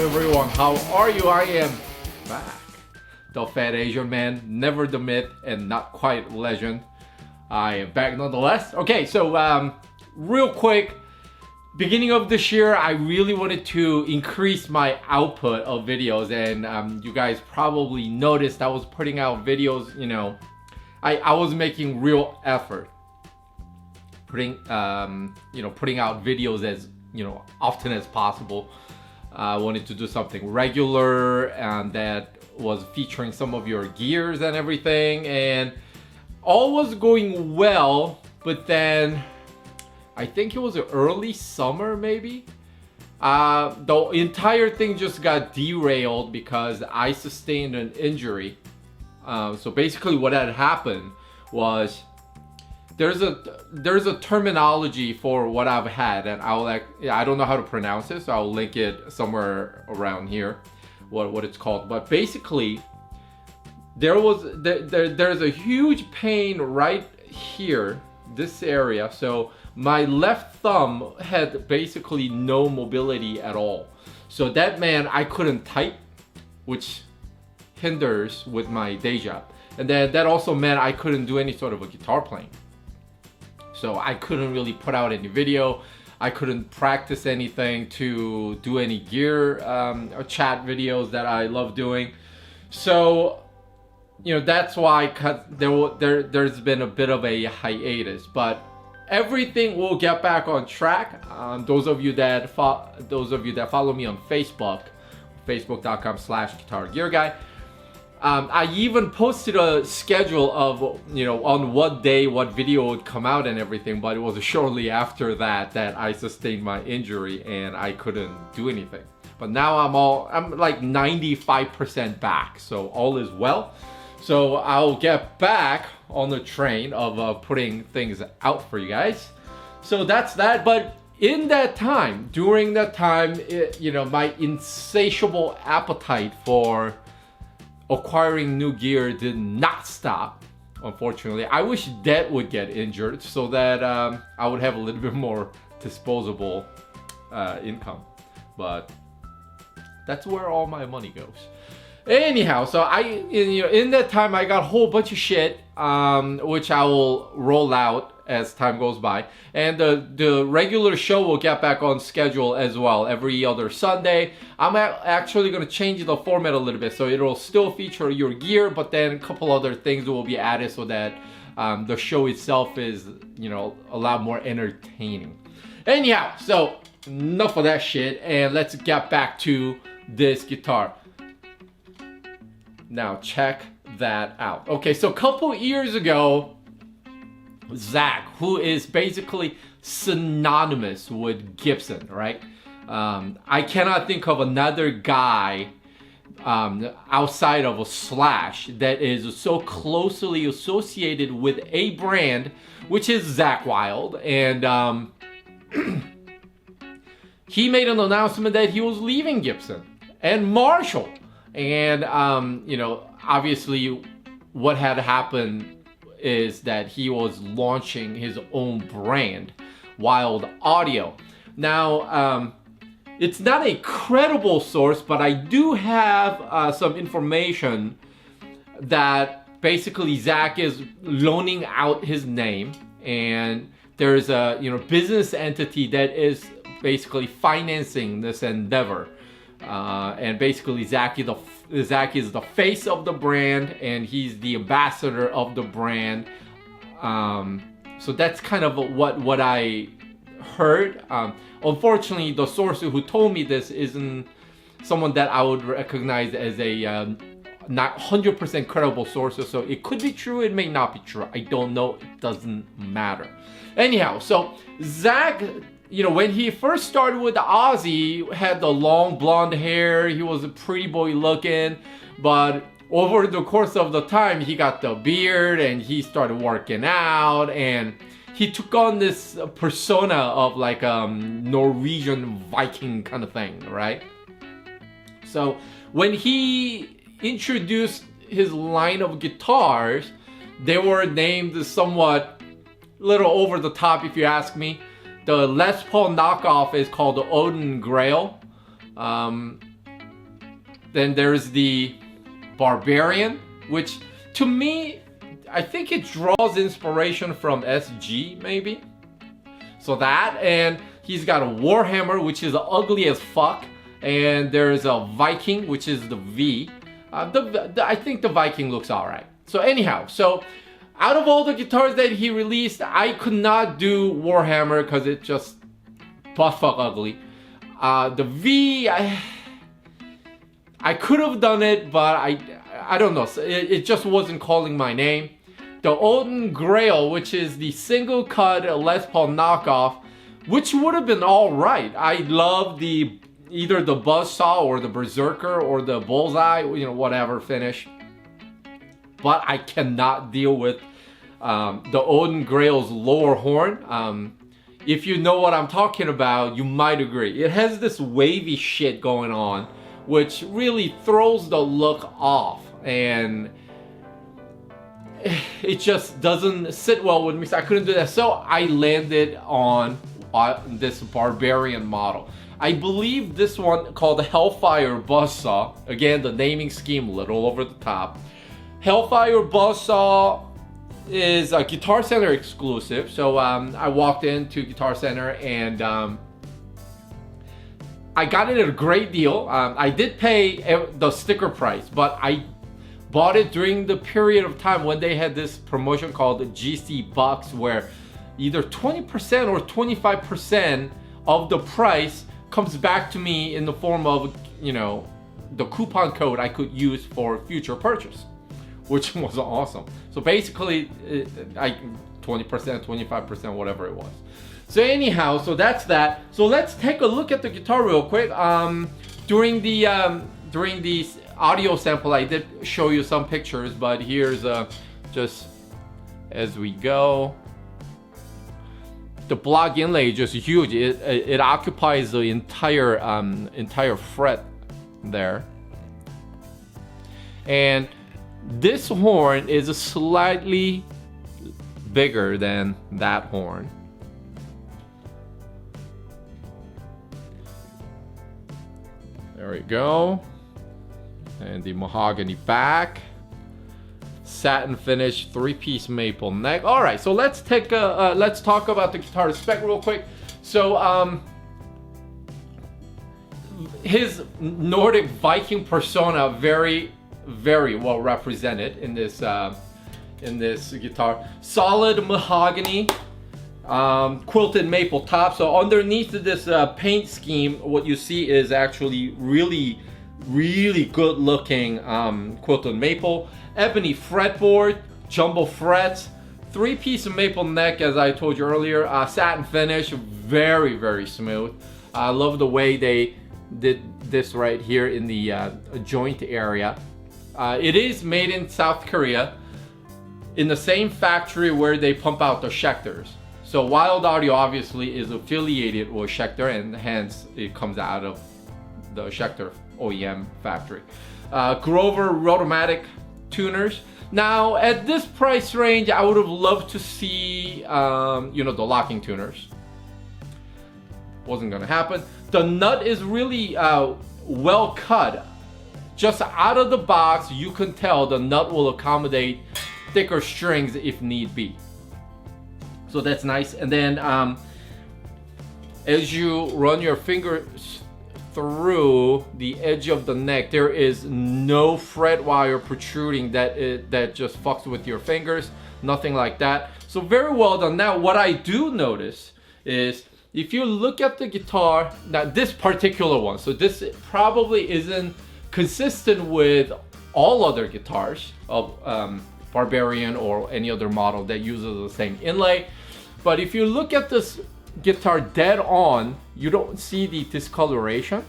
everyone, how are you? I am back. The fat Asian man, never the myth and not quite legend. I am back nonetheless. Okay, so real quick, beginning of this year, I really wanted to increase my output of videos, and you guys probably noticed I was putting out videos, you know, I was making real effort putting out videos as, you know, often as possible. I wanted to do something regular and that was featuring some of your gears and everything, and all was going well, but then I think it was early summer maybe. The entire thing just got derailed because I sustained an injury. So basically what had happened was there's a terminology for what I've had, and I don't know how to pronounce it, so I'll link it somewhere around here, what it's called. But basically, there's a huge pain right here, this area. So my left thumb had basically no mobility at all. So that meant I couldn't type, which hinders with my day job. And then that also meant I couldn't do any sort of a guitar playing. So I couldn't really put out any video. I couldn't practice anything to do any gear or chat videos that I love doing. So, you know, that's why there's been a bit of a hiatus, but everything will get back on track. Those of you that follow me on Facebook, facebook.com/guitargearguy. I even posted a schedule of, you know, on what day what video would come out and everything, but it was shortly after that I sustained my injury and I couldn't do anything. But now I'm like 95% back, so all is well. So I'll get back on the train of putting things out for you guys. So that's that. But in that time, during that time, you know, my insatiable appetite for acquiring new gear did not stop, unfortunately. I wish Dad would get injured so that I would have a little bit more disposable income, but that's where all my money goes. Anyhow, so in that time I got a whole bunch of shit, which I will roll out as time goes by, and the regular show will get back on schedule as well every other Sunday. I'm actually going to change the format a little bit, so it'll still feature your gear, but then a couple other things will be added so that the show itself is, you know, a lot more entertaining. Anyhow, so enough of that shit, and let's get back to this guitar. Now check that out. Okay, so a couple years ago, Zakk, who is basically synonymous with Gibson, right? I cannot think of another guy outside of a Slash that is so closely associated with a brand, which is Zakk Wylde, and he made an announcement that he was leaving Gibson and Marshall. And you know, obviously what had happened is that he was launching his own brand, Wylde Audio. Now, it's not a credible source, but I do have some information that basically Zakk is loaning out his name, and there's a, you know, business entity that is basically financing this endeavor. And basically Zakk is the face of the brand, and he's the ambassador of the brand. So that's kind of what I heard. Unfortunately, the source who told me this isn't someone that I would recognize as a not 100% credible source. So it could be true, it may not be true. I don't know. It doesn't matter. Anyhow, so Zakk, you know, when he first started with the Aussie, had the long blonde hair. He was a pretty boy looking, but over the course of the time, he got the beard and he started working out, and he took on this persona of like a Norwegian Viking kind of thing, right? So when he introduced his line of guitars, they were named somewhat little over the top, if you ask me. The Les Paul knockoff is called the Odin Grail. Then there's the Barbarian, which to me, I think it draws inspiration from SG maybe. So that, and he's got a Warhammer, which is ugly as fuck. And there's a Viking, which is the V. I think the Viking looks alright. So anyhow, so out of all the guitars that he released, I could not do Warhammer because it just butt fuck ugly. The V, I could have done it, but I don't know. It just wasn't calling my name. The Odin Grail, which is the single cut Les Paul knockoff, which would have been all right. I love either the Buzzsaw or the Berserker or the Bullseye, you know, whatever finish. But I cannot deal with the Odin Grail's lower horn. If you know what I'm talking about, you might agree. It has this wavy shit going on, which really throws the look off, and it just doesn't sit well with me, so I couldn't do that. So I landed on this Barbarian model. I believe this one, called the Hellfire Buzzsaw. Again, the naming scheme a little over the top. Hellfire Buzzsaw is a Guitar Center exclusive. So I walked into Guitar Center and I got it at a great deal. I did pay the sticker price, but I bought it during the period of time when they had this promotion called the GC Bucks, where either 20% or 25% of the price comes back to me in the form of, you know, the coupon code I could use for future purchase, which was awesome. So basically, 20%, 25%, whatever it was. So anyhow, so that's that. So let's take a look at the guitar real quick. During the audio sample, I did show you some pictures, but here's just as we go. The block inlay is just huge. It occupies the entire fret there. And this horn is slightly bigger than that horn. There we go. And the mahogany back, satin finish, 3-piece maple neck. All right, so let's talk about the guitar spec real quick. So his Nordic Viking persona very well represented in this guitar. Solid mahogany, quilted maple top. So underneath this paint scheme, what you see is actually really good looking quilted maple, ebony fretboard, jumbo frets, 3-piece maple neck, as I told you earlier, satin finish, very smooth. I love the way they did this right here in the joint area. It is made in South Korea, in the same factory where they pump out the Schecters. So Wylde Audio obviously is affiliated with Schecter, and hence it comes out of the Schecter OEM factory. Grover Rotomatic tuners. Now at this price range, I would have loved to see you know, the locking tuners. Wasn't gonna happen. The nut is really well cut. Just out of the box, you can tell the nut will accommodate thicker strings if need be. So that's nice. And then as you run your fingers through the edge of the neck, there is no fret wire protruding that just fucks with your fingers. Nothing like that. So very well done. Now what I do notice is, if you look at the guitar, now this particular one, so this probably isn't consistent with all other guitars of Barbarian or any other model that uses the same inlay. But if you look at this guitar dead on, you don't see the discoloration.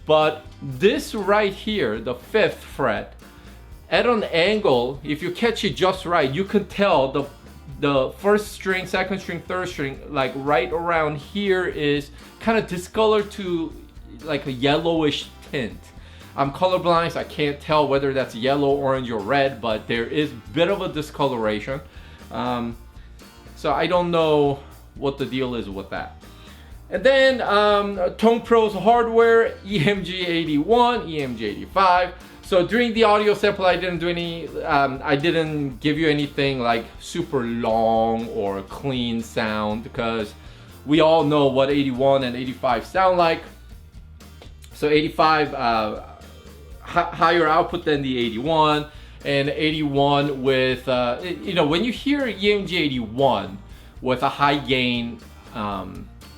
But this right here, the 5th fret, at an angle, if you catch it just right, you can tell the first string, second string, third string, like right around here is kind of discolored to like a yellowish tint. I'm colorblind, so I can't tell whether that's yellow, orange, or red, but there is a bit of a discoloration. So I don't know what the deal is with that. And then Tone Pro's hardware, EMG 81, EMG 85. So during the audio sample, I didn't do any, I didn't give you anything like super long or clean sound, because we all know what 81 and 85 sound like. So 85 higher output than the 81, and 81 with, you know, when you hear EMG 81 with a high gain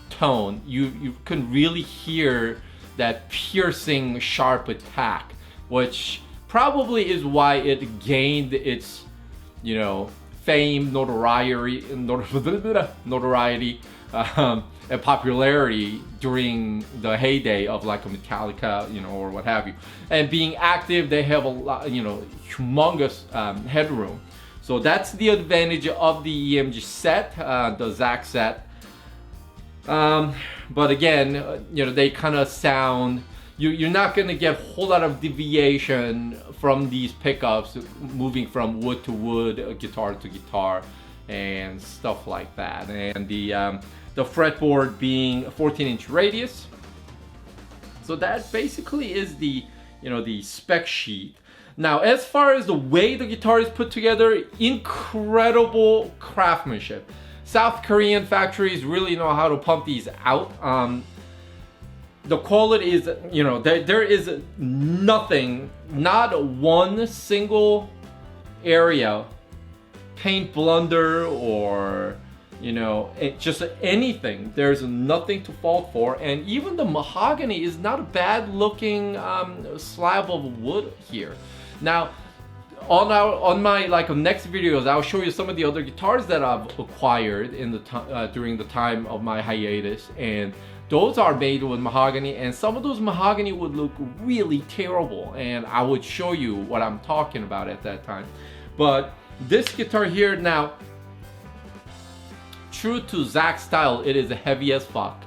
tone, you can really hear that piercing sharp attack, which probably is why it gained its, you know, fame, notoriety, and popularity during the heyday of like a Metallica, you know, or what have you. And being active, they have a lot, you know, humongous headroom. So that's the advantage of the EMG set, the Zakk set. But again, you know, they kind of sound, you're not going to get a whole lot of deviation from these pickups moving from wood to wood, guitar to guitar, and stuff like that. And the fretboard being a 14-inch radius. So that basically is the, you know, the spec sheet. Now, as far as the way the guitar is put together, incredible craftsmanship. South Korean factories really know how to pump these out. The quality is, you know, there is nothing, not one single area, paint blunder or, you know, just anything. There's nothing to fault for, and even the mahogany is not a bad looking slab of wood here. Now, on my like next videos, I'll show you some of the other guitars that I've acquired in the during the time of my hiatus, and those are made with mahogany, and some of those mahogany would look really terrible, and I would show you what I'm talking about at that time. But this guitar here, now, true to Zakk style, it is heavy as fuck,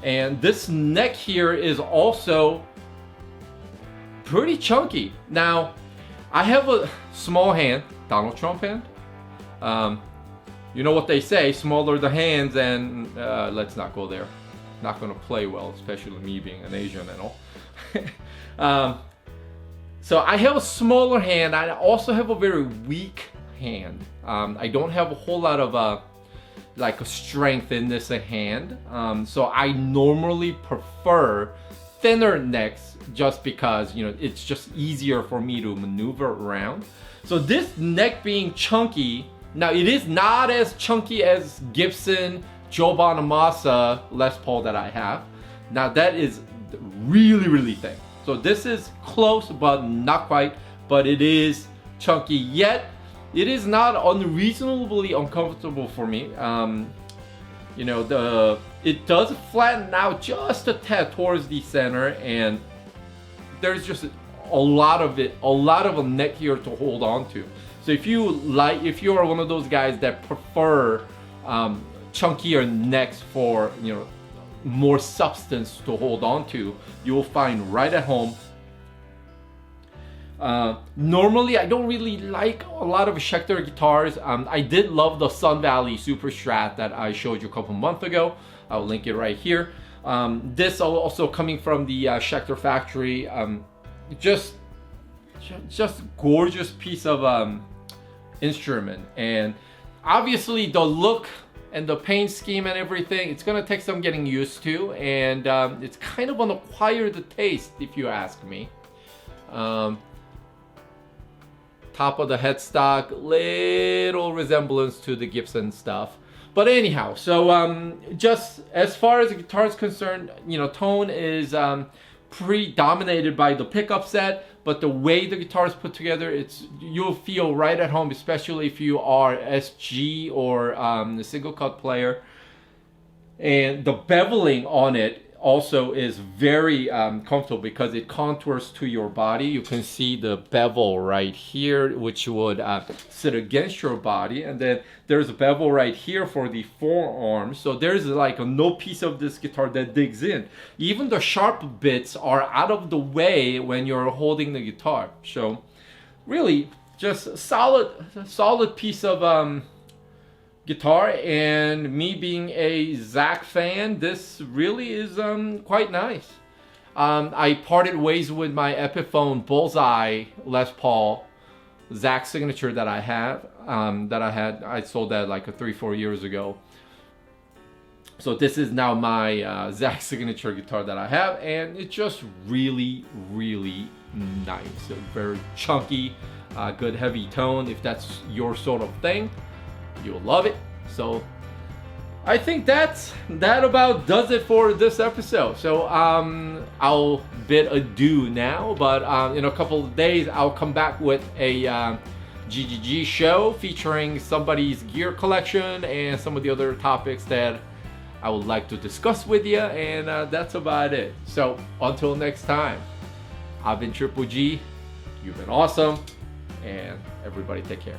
and this neck here is also pretty chunky. Now, I have a small hand, Donald Trump hand. You know what they say, smaller the hands, and let's not go there. Not gonna play well, especially me being an Asian and all. So I have a smaller hand. I also have a very weak hand. I don't have a whole lot of like a strength in this hand. So I normally prefer thinner necks, just because, you know, it's just easier for me to maneuver around. So this neck being chunky, now it is not as chunky as Gibson Joe Bonamassa Les Paul that I have. Now that is really, really thin. So this is close, but not quite, but it is chunky, yet it is not unreasonably uncomfortable for me. You know, it does flatten out just a tad towards the center, and there's just a lot of a neck here to hold on to. So if you are one of those guys that prefer chunkier necks for, you know, more substance to hold on to, you will find right at home. Normally I don't really like a lot of Schecter guitars. I did love the Sun Valley Super Strat that I showed you a couple months ago. I'll link it right here. This also coming from the Schecter factory. Just gorgeous piece of instrument, and obviously the look and the paint scheme and everything, it's gonna take some getting used to, and it's kind of an acquired taste, if you ask me. Top of the headstock, little resemblance to the Gibson stuff. But anyhow, so just as far as the guitar is concerned, you know, tone is predominated by the pickup set, but the way the guitar is put together, you'll feel right at home, especially if you are SG or a single cut player. And the beveling on it also is very comfortable because it contours to your body. You can see the bevel right here, which would sit against your body, and then there's a bevel right here for the forearm. So there's like no piece of this guitar that digs in. Even the sharp bits are out of the way when you're holding the guitar. So really just solid piece of guitar, and me being a Zakk fan, this really is quite nice. I parted ways with my Epiphone Bullseye Les Paul Zakk signature that I have, I sold that like 3-4 years ago. So this is now my Zakk signature guitar that I have, and it's just really, really nice. So very chunky, good heavy tone. If that's your sort of thing, you'll love it. So I think that about does it for this episode. So I'll bid adieu now, but in a couple of days I'll come back with a GGG show featuring somebody's gear collection and some of the other topics that I would like to discuss with you, and that's about it. So until next time, I've been Triple G, you've been awesome, and everybody take care.